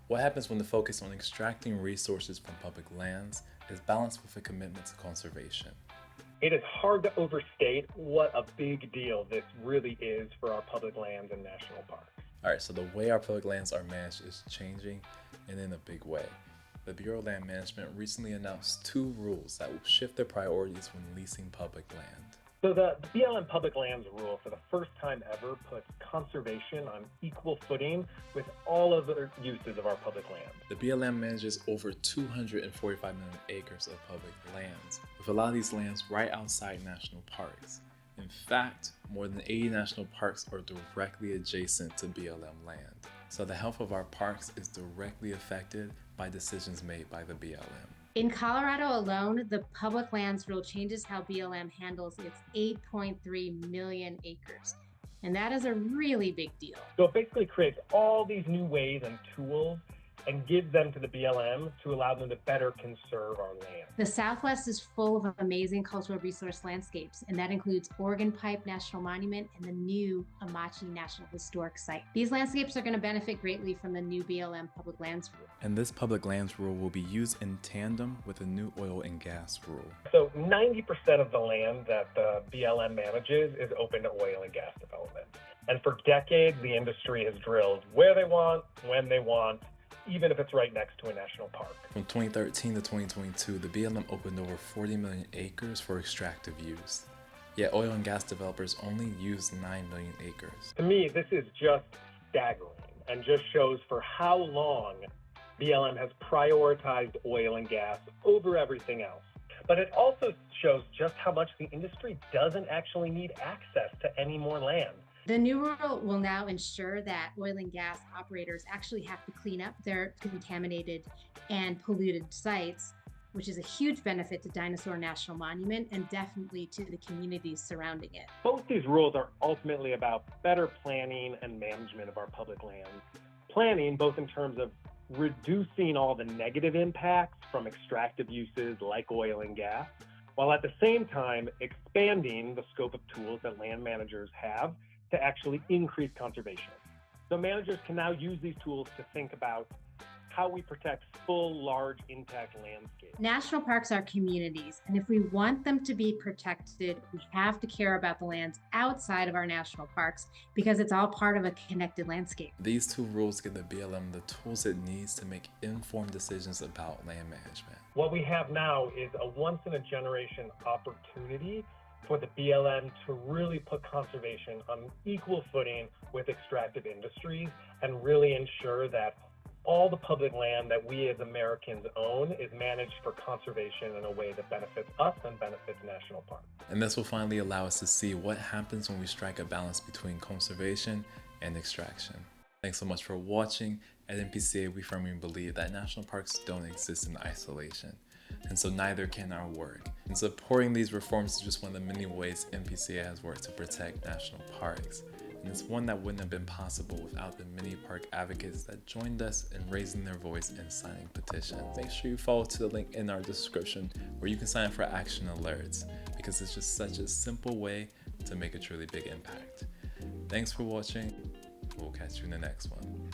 What happens when the focus on extracting resources from public lands is balanced with a commitment to conservation? It is hard to overstate what a big deal this really is for our public lands and national parks. All right, so the way our public lands are managed is changing, and in a big way. The Bureau of Land Management recently announced 2 rules that will shift their priorities when leasing public land. So the BLM Public Lands Rule, for the first time ever, puts conservation on equal footing with all other uses of our public lands. The BLM manages over 245 million acres of public lands, with a lot of these lands right outside national parks. In fact, more than 80 national parks are directly adjacent to BLM land. So the health of our parks is directly affected by decisions made by the BLM. In Colorado alone, the Public Lands Rule changes how BLM handles its 8.3 million acres. And that is a really big deal. So it basically creates all these new ways and tools and gives them to the BLM to allow them to better conserve our land. The Southwest is full of amazing cultural resource landscapes, and that includes Oregon Pipe National Monument and the new Amachi National Historic Site. These landscapes are going to benefit greatly from the new BLM Public Lands Rule. And this Public Lands Rule will be used in tandem with the new oil and gas rule. So 90% of the land that the BLM manages is open to oil and gas development. And for decades, the industry has drilled where they want, when they want, even if it's right next to a national park. From 2013 to 2022, the BLM opened over 40 million acres for extractive use. Yet oil and gas developers only use 9 million acres. To me, this is just staggering and just shows for how long BLM has prioritized oil and gas over everything else. But it also shows just how much the industry doesn't actually need access to any more land. The new rule will now ensure that oil and gas operators actually have to clean up their contaminated and polluted sites, which is a huge benefit to Dinosaur National Monument and definitely to the communities surrounding it. Both these rules are ultimately about better planning and management of our public lands. Planning both in terms of reducing all the negative impacts from extractive uses like oil and gas, while at the same time expanding the scope of tools that land managers have to actually increase conservation. So managers can now use these tools to think about how we protect full, large, intact landscapes. National parks are communities, and if we want them to be protected, we have to care about the lands outside of our national parks because it's all part of a connected landscape. These 2 rules give the BLM the tools it needs to make informed decisions about land management. What we have now is a once-in-a-generation opportunity for the BLM to really put conservation on equal footing with extractive industries and really ensure that all the public land that we as Americans own is managed for conservation in a way that benefits us and benefits national parks. And this will finally allow us to see what happens when we strike a balance between conservation and extraction. Thanks so much for watching. At NPCA, we firmly believe that national parks don't exist in isolation, and so neither can our work. And supporting these reforms is just one of the many ways NPCA has worked to protect national parks. And it's one that wouldn't have been possible without the many park advocates that joined us in raising their voice and signing petitions. Make sure you follow to the link in our description where you can sign up for action alerts, because it's just such a simple way to make a truly big impact. Thanks for watching. We'll catch you in the next one.